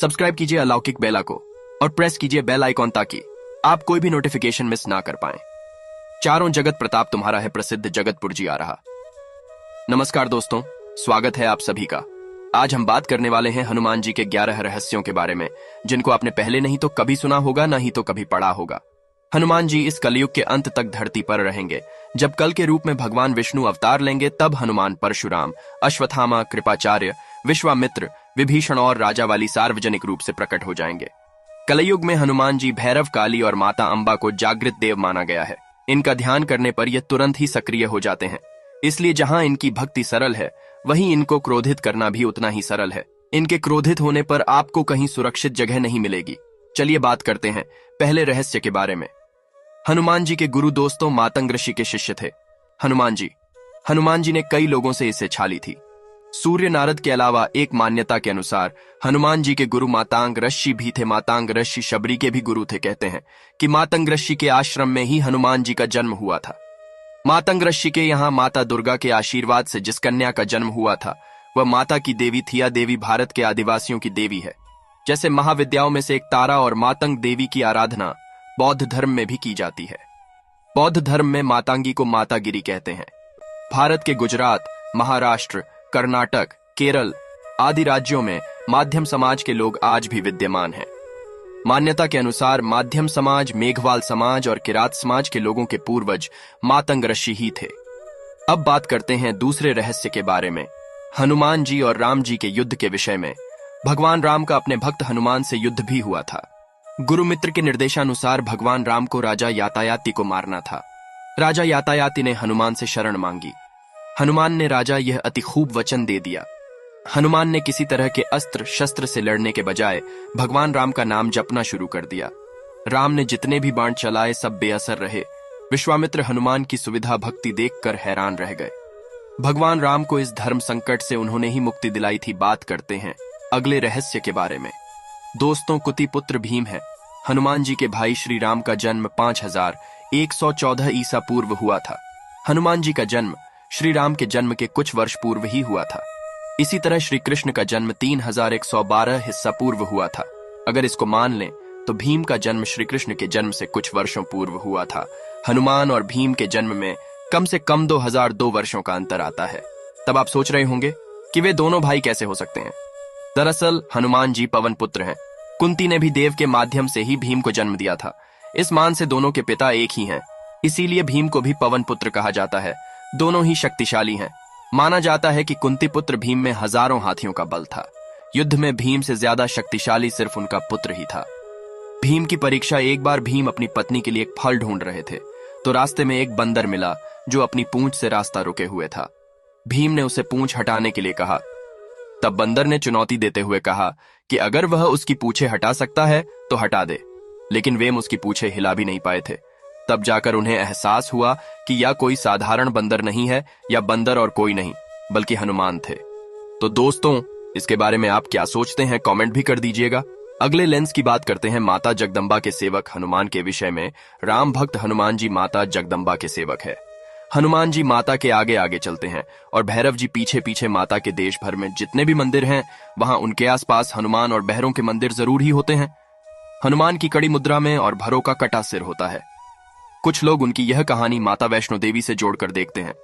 Subscribe कीजिए अलौकिक बेला को और प्रेस कीजिए बेल आइकॉन ताकि आप कोई भी नोटिफिकेशन मिस ना कर पाएं। चारों जगत प्रताप तुम्हारा है, प्रसिद्ध जगतपुर जी आ रहा। नमस्कार दोस्तों, स्वागत है आप सभी का। आज हम बात करने वाले हैं हनुमान जी के 11 रहस्यों के बारे में, जिनको आपने पहले नहीं तो कभी सुना होगा, ना ही तो कभी पढ़ा होगा। हनुमान जी इस कलयुग के अंत तक धरती पर रहेंगे। जब कल के रूप में भगवान विष्णु अवतार लेंगे, तब हनुमान परशुराम, अश्वत्थामा, कृपाचार्य, विश्वामित्र, विभीषण और राजा वाली सार्वजनिक रूप से प्रकट हो जाएंगे। कलयुग में हनुमान जी भैरव, काली और माता अंबा को जागृत देव माना गया है। इनका ध्यान करने पर ये तुरंत ही सक्रिय हो जाते हैं। इसलिए जहां इनकी भक्ति सरल है, वहीं इनको क्रोधित करना भी उतना ही सरल है। इनके क्रोधित होने पर आपको कहीं सुरक्षित जगह नहीं मिलेगी। चलिए बात करते हैं पहले रहस्य के बारे में। हनुमान जी के गुरु दोस्तों मातंग ऋषि के शिष्य थे हनुमान जी ने कई लोगों से इसे छाली थी। सूर्य, नारद के अलावा एक मान्यता के अनुसार हनुमान जी के गुरु मातांग ऋषि भी थे। मातांग ऋषि शबरी के भी गुरु थे। कहते हैं कि मातंग ऋषि के आश्रम में ही हनुमान जी का जन्म हुआ था। मातंग ऋषि के यहाँ माता दुर्गा के आशीर्वाद से जिस कन्या का जन्म हुआ था, वह माता की देवी थिया देवी भारत के आदिवासियों की देवी है। जैसे महाविद्याओं में से एक तारा और मातंग देवी की आराधना बौद्ध धर्म में भी की जाती है। बौद्ध धर्म में मातांगी को मातागिरी कहते हैं। भारत के गुजरात, महाराष्ट्र, कर्नाटक, केरल आदि राज्यों में माध्यम समाज के लोग आज भी विद्यमान हैं। मान्यता के अनुसार माध्यम समाज, मेघवाल समाज और किरात समाज के लोगों के पूर्वज मातंग ऋषि ही थे। अब बात करते हैं दूसरे रहस्य के बारे में, हनुमान जी और राम जी के युद्ध के विषय में। भगवान राम का अपने भक्त हनुमान से युद्ध भी हुआ था। गुरु मित्र के निर्देशानुसार भगवान राम को राजा यातायाती को मारना था। राजा यातायाती ने हनुमान से शरण मांगी। हनुमान ने राजा यह अति खूब वचन दे दिया। हनुमान ने किसी तरह के अस्त्र शस्त्र से लड़ने के बजाय भगवान राम का नाम जपना शुरू कर दिया। राम ने जितने भी बाण चलाए सब बेअसर रहे। विश्वामित्र हनुमान की सुविधा भक्ति देखकर हैरान रह गए। भगवान राम को इस धर्म संकट से उन्होंने ही मुक्ति दिलाई थी। बात करते हैं अगले रहस्य के बारे में। दोस्तों, कुति पुत्र भीम है। हनुमान जी के भाई श्री राम का जन्म 5114 ईसा पूर्व हुआ था। हनुमान जी का जन्म श्री राम के जन्म के कुछ वर्ष पूर्व ही हुआ था। इसी तरह श्री कृष्ण का जन्म 3112 हिस्सा पूर्व हुआ था। अगर इसको मान लें तो भीम का जन्म श्री कृष्ण के जन्म से कुछ वर्षों पूर्व हुआ था। हनुमान और भीम के जन्म में कम से कम 2002 वर्षों का अंतर आता है। तब आप सोच रहे होंगे कि वे दोनों भाई कैसे हो सकते हैं। दरअसल हनुमान जी पवन पुत्र हैं। कुंती ने भी देव के माध्यम से ही भीम को जन्म दिया था। इस मान से दोनों के पिता एक ही हैं। इसीलिए भीम को भी पवन पुत्र कहा जाता है। दोनों ही शक्तिशाली हैं। माना जाता है कि कुंती पुत्र भीम में हजारों हाथियों का बल था। युद्ध में भीम से ज्यादा शक्तिशाली सिर्फ उनका पुत्र ही था। भीम की परीक्षा। एक बार भीम अपनी पत्नी के लिए एक फल ढूंढ रहे थे, तो रास्ते में एक बंदर मिला जो अपनी पूंछ से रास्ता रुके हुए था। भीम ने उसे पूंछ हटाने के लिए कहा। तब बंदर ने चुनौती देते हुए कहा कि अगर वह उसकी पूंछें हटा सकता है तो हटा दे। लेकिन वे उसकी पूंछें हिला भी नहीं पाए थे। तब जाकर उन्हें एहसास हुआ कि यह कोई साधारण बंदर नहीं है, या बंदर और कोई नहीं बल्कि हनुमान थे। तो दोस्तों, इसके बारे में आप क्या सोचते हैं, कमेंट भी कर दीजिएगा। अगले लेंस की बात करते हैं माता जगदम्बा के सेवक हनुमान के विषय में। राम भक्त हनुमान जी माता जगदम्बा के सेवक है। हनुमान जी माता के आगे आगे चलते हैं और भैरव जी पीछे पीछे। माता के देश भर में जितने भी मंदिर हैं, वहां उनके आसपास हनुमान और भैरों के मंदिर जरूर ही होते हैं। हनुमान की कड़ी मुद्रा में और भैरों का कटा सिर होता है। कुछ लोग उनकी यह कहानी माता वैष्णो देवी से जोड़कर देखते हैं।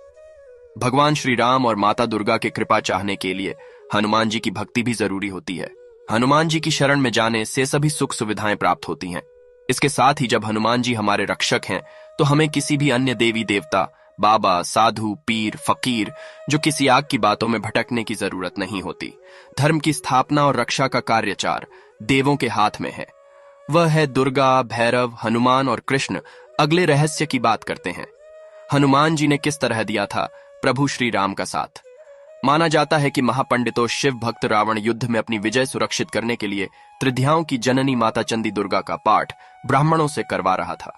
भगवान श्री राम और माता दुर्गा की कृपा चाहने के लिए हनुमान जी की भक्ति भी जरूरी होती है। हनुमान जी की शरण में जाने से सभी सुख सुविधाएं प्राप्त होती हैं। इसके साथ ही जब हनुमान जी हमारे रक्षक हैं, तो हमें किसी भी अन्य देवी देवता, बाबा, साधु, पीर, फकीर जो किसी आग की बातों में भटकने की जरूरत नहीं होती। धर्म की स्थापना और रक्षा का कार्यचार देवों के हाथ में है। वह है दुर्गा, भैरव, हनुमान और कृष्ण। अगले रहस्य की बात करते हैं। हनुमान जी ने किस तरह दिया था प्रभु श्री राम का साथ। माना जाता है कि महापंडितों शिव भक्त रावण युद्ध में अपनी विजय सुरक्षित करने के लिए त्रिध्याओं की जननी माता चंडी दुर्गा का पाठ ब्राह्मणों से करवा रहा था।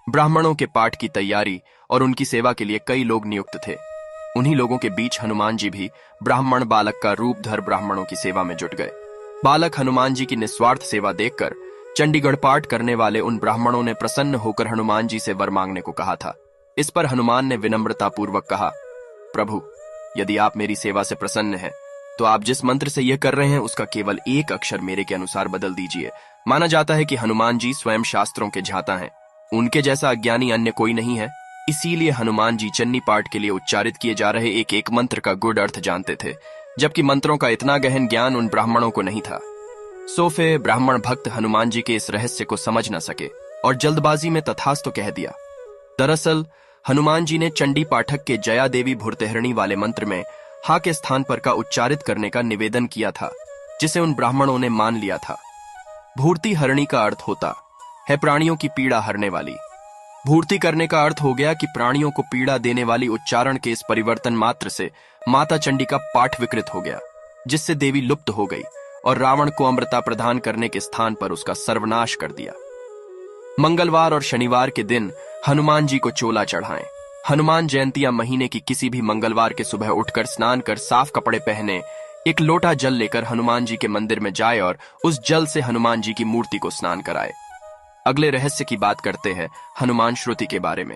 ब्राह्मणों के पाठ की तैयारी और उनकी सेवा के लिए कई लोग नियुक्त थे। उन्हीं लोगों के बीच हनुमान जी भी ब्राह्मण बालक का रूप धर ब्राह्मणों की सेवा में जुट गए। बालक हनुमान जी की निस्वार्थ सेवा देखकर चंडीगढ़ पाठ करने वाले उन ब्राह्मणों ने प्रसन्न होकर हनुमान जी से वर मांगने को कहा था। इस पर हनुमान ने विनम्रता पूर्वक कहा, प्रभु, यदि आप मेरी सेवा से प्रसन्न हैं तो आप जिस मंत्र से यह कर रहे हैं उसका केवल एक अक्षर मेरे के अनुसार बदल दीजिए। माना जाता है कि हनुमान जी स्वयं शास्त्रों के झाता हैं, उनके जैसा अज्ञानी अन्य कोई नहीं है। इसीलिए हनुमान जी चन्नी पाठ के लिए उच्चारित किए जा रहे एक एक मंत्र का गुड अर्थ जानते थे, जबकि मंत्रों का इतना गहन ज्ञान उन ब्राह्मणों को नहीं था। सोफे ब्राह्मण भक्त हनुमान जी के इस रहस्य को समझ न सके और जल्दबाजी में तथास्तु कह दिया। दरअसल हनुमान जी ने चंडी पाठक के जया देवी भूर्तेहरणी वाले मंत्र में हा के स्थान पर का उच्चारित करने का निवेदन किया था, जिसे उन ब्राह्मणों ने मान लिया था। भूर्ति हरणी का अर्थ होता है प्राणियों की पीड़ा हरने वाली। भूर्ति करने का अर्थ हो गया कि प्राणियों को पीड़ा देने वाली उच्चारण के इस परिवर्तन मात्र से माता चंडी का पाठ विकृत हो गया, जिससे देवी लुप्त हो गई और रावण को अमृता प्रदान करने के स्थान पर उसका सर्वनाश कर दिया। मंगलवार और शनिवार के दिन हनुमान जी को चोला चढ़ाएं। हनुमान जयंती या महीने की किसी भी मंगलवार के सुबह उठकर स्नान कर साफ कपड़े पहने एक लोटा जल लेकर हनुमान जी के मंदिर में जाए और उस जल से हनुमान जी की मूर्ति को स्नान कराए। अगले रहस्य की बात करते हैं हनुमान श्रुति के बारे में।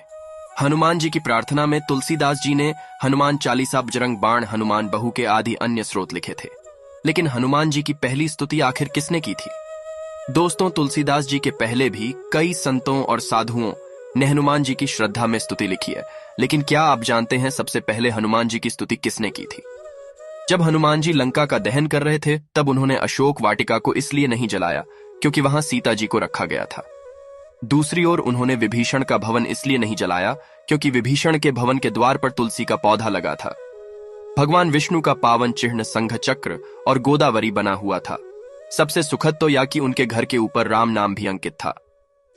हनुमान जी की प्रार्थना में तुलसीदास जी ने हनुमान चालीसा, बजरंग बाण, हनुमान बहू के आदि अन्य स्रोत लिखे थे। लेकिन हनुमान जी की पहली स्तुति आखिर किसने की थी? दोस्तों, तुलसीदास जी के पहले भी कई संतों और साधुओं ने हनुमान जी की श्रद्धा में स्तुति लिखी है, लेकिन क्या आप जानते हैं सबसे पहले हनुमान जी की स्तुति किसने की थी? जब हनुमान जी लंका का दहन कर रहे थे तब उन्होंने अशोक वाटिका को इसलिए नहीं जलाया क्योंकि वहां सीता जी को रखा गया था। दूसरी ओर उन्होंने विभीषण का भवन इसलिए नहीं जलाया क्योंकि विभीषण के भवन के द्वार पर तुलसी का पौधा लगा था। भगवान विष्णु का पावन चिन्ह संघ चक्र और गोदावरी बना हुआ था। सबसे सुखद तो यह कि उनके घर के ऊपर राम नाम भी अंकित था।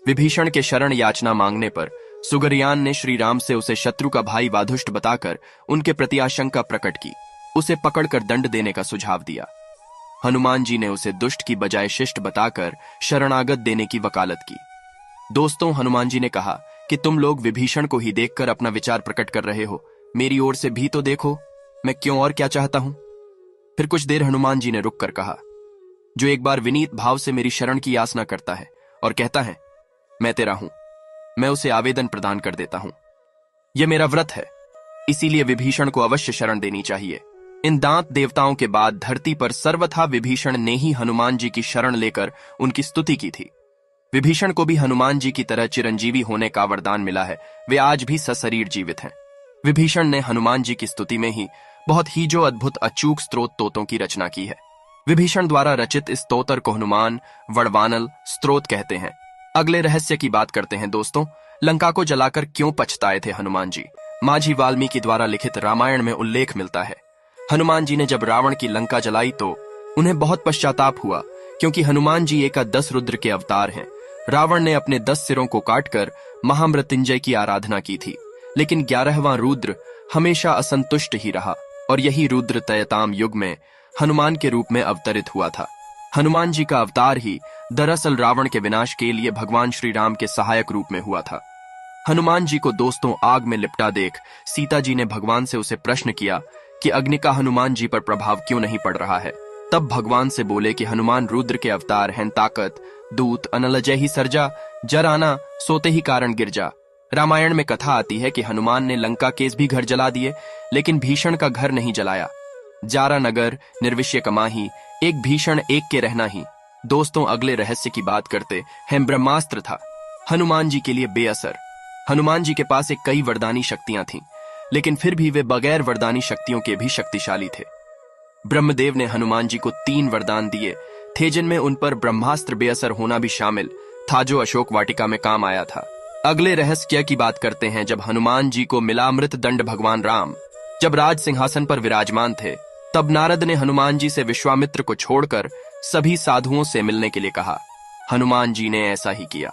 विभीषण के शरण याचना मांगने पर सुगरयान ने श्री राम से उसे शत्रु का भाई वाधुष्ट बताकर उनके प्रति आशंका प्रकट की, उसे पकड़कर दंड देने का सुझाव दिया। हनुमान जी ने उसे दुष्ट की बजाय शिष्ट बताकर शरणागत देने की वकालत की। दोस्तों, हनुमान जी ने कहा कि तुम लोग विभीषण को ही देखकर अपना विचार प्रकट कर रहे हो, मेरी ओर से भी तो देखो, मैं क्यों और क्या चाहता हूं। फिर कुछ देर हनुमान जी ने रुक कर कहा, जो एक बार विनीत भाव से मेरी शरण की याचना करता है और कहता है मैं तेरा हूं, मैं उसे आवेदन प्रदान कर देता हूं। यह मेरा व्रत है, इसीलिए विभीषण को अवश्य शरण देनी चाहिए। इन दांत देवताओं के बाद धरती पर सर्वथा विभीषण ने ही हनुमान जी की शरण लेकर उनकी स्तुति की थी। विभीषण को भी हनुमान जी की तरह चिरंजीवी होने का वरदान मिला है, वे आज भी सशरीर जीवित हैं। विभीषण ने हनुमान जी की स्तुति में ही बहुत ही जो अद्भुत अचूक स्तोत्र तोतों की रचना की है। विभीषण द्वारा रचित इस स्तोत्र को हनुमान वड़वानल स्तोत्र कहते हैं। अगले रहस्य की बात करते हैं दोस्तों, लंका को जलाकर क्यों पछताए थे हनुमान जी? माझी वाल्मीकि द्वारा लिखित रामायण में उल्लेख मिलता है। हनुमान जी ने जब रावण की लंका जलाई तो उन्हें बहुत पश्चाताप हुआ, क्योंकि हनुमान जी एकादश रुद्र के अवतार हैं। रावण ने अपने 10 सिरों को काटकर महामृत्युंजय की आराधना की थी, लेकिन 11वां रुद्र हमेशा असंतुष्ट ही रहा और यही रुद्र तयताम युग में हनुमान के रूप में अवतरित हुआ था। हनुमान जी का अवतार ही दरअसल रावण के विनाश के लिए भगवान श्री राम के सहायक रूप में हुआ था। हनुमान जी को दोस्तों आग में लिपटा देख सीता जी ने भगवान से उसे प्रश्न किया कि अग्नि का हनुमान जी पर प्रभाव क्यों नहीं पड़ रहा है। तब भगवान से बोले कि हनुमान रुद्र के अवतार हैं, ताकत दूत अनलजय ही सर्जा, जर आना सोते ही कारण गिर जा। रामायण में कथा आती है कि हनुमान ने लंका के भी घर जला दिए, लेकिन भीषण का घर नहीं जलाया। जारा नगर निर्विष्य कमाही, एक भीषण एक के रहना ही। दोस्तों, अगले रहस्य की बात करते हैं। ब्रह्मास्त्र था हनुमान जी के लिए बेअसर। हनुमान जी के पास एक कई वरदानी शक्तियां थीं, लेकिन फिर भी वे बगैर वरदानी शक्तियों के भी शक्तिशाली थे। ब्रह्मदेव ने हनुमान जी को 3 वरदान दिए थे, जिनमें उन पर ब्रह्मास्त्र बेअसर होना भी शामिल था, जो अशोक वाटिका में काम आया था। अगले रहस्य की बात करते हैं। जब हनुमान जी को मिला अमृत दंड, भगवान राम जब राज सिंहासन पर विराजमान थे, तब नारद ने हनुमान जी से विश्वामित्र को छोड़कर सभी साधुओं से मिलने के लिए कहा। हनुमान जी ने ऐसा ही किया।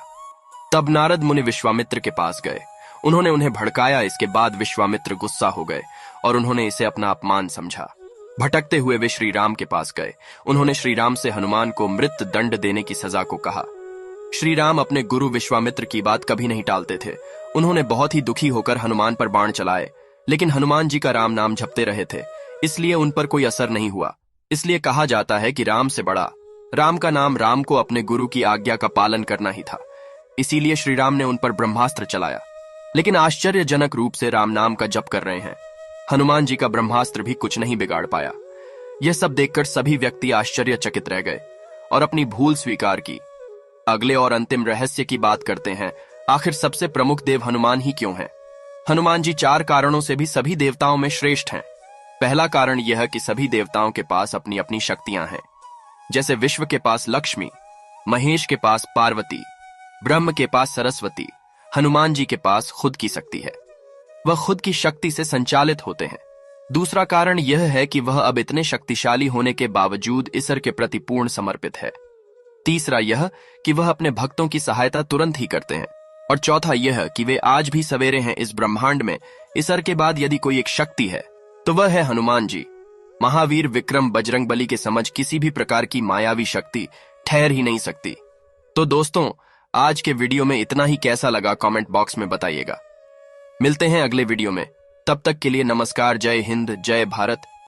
तब नारद मुनि विश्वामित्र के पास गए, उन्होंने उन्हें भड़काया। इसके बाद विश्वामित्र गुस्सा हो गए और उन्होंने इसे अपना अपमान समझा। भटकते हुए वे श्री राम के पास गए। उन्होंने श्री राम से हनुमान को मृत दंड देने की सजा को कहा। श्री राम अपने गुरु विश्वामित्र की बात कभी नहीं टालते थे। उन्होंने बहुत ही दुखी होकर हनुमान पर बाण चलाए, लेकिन हनुमान जी का राम नाम जपते रहे थे, इसलिए उन पर कोई असर नहीं हुआ। इसलिए कहा जाता है कि राम से बड़ा राम का नाम राम को अपने गुरु की आज्ञा का पालन करना ही था। इसीलिए श्री राम ने उन पर ब्रह्मास्त्र चलाया, लेकिन आश्चर्यजनक रूप से राम नाम का जप कर रहे हैं। हनुमान जी का ब्रह्मास्त्र भी कुछ नहीं बिगाड़ पाया। यह सब देखकर सभी व्यक्ति आश्चर्यचकित रह गए और अपनी भूल स्वीकार की। अगले और अंतिम रहस्य की बात करते हैं। आखिर सबसे प्रमुख देव हनुमान ही क्यों हैं? हनुमान जी 4 कारणों से भी सभी देवताओं में श्रेष्ठ हैं। पहला कारण यह कि सभी देवताओं के पास अपनी अपनी शक्तियां हैं। जैसे विश्व के पास लक्ष्मी, महेश के पास पार्वती, ब्रह्म के पास सरस्वती, हनुमान जी के पास खुद की शक्ति है। वह खुद की शक्ति से संचालित होते हैं। दूसरा कारण यह है कि वह अब इतने शक्तिशाली होने के बावजूद ईश्वर के प्रति पूर्ण समर्पित है। तीसरा यह कि वह अपने भक्तों की सहायता तुरंत ही करते हैं। और चौथा यह कि वे आज भी सवेरे हैं। इस ब्रह्मांड में ईश्वर के बाद यदि कोई एक शक्ति है तो वह है हनुमान जी। महावीर, विक्रम, बजरंगबली के समझ किसी भी प्रकार की मायावी शक्ति ठहर ही नहीं सकती। तो दोस्तों, आज के वीडियो में इतना ही। कैसा लगा कमेंट बॉक्स में बताइएगा। मिलते हैं अगले वीडियो में। तब तक के लिए नमस्कार। जय हिंद, जय भारत।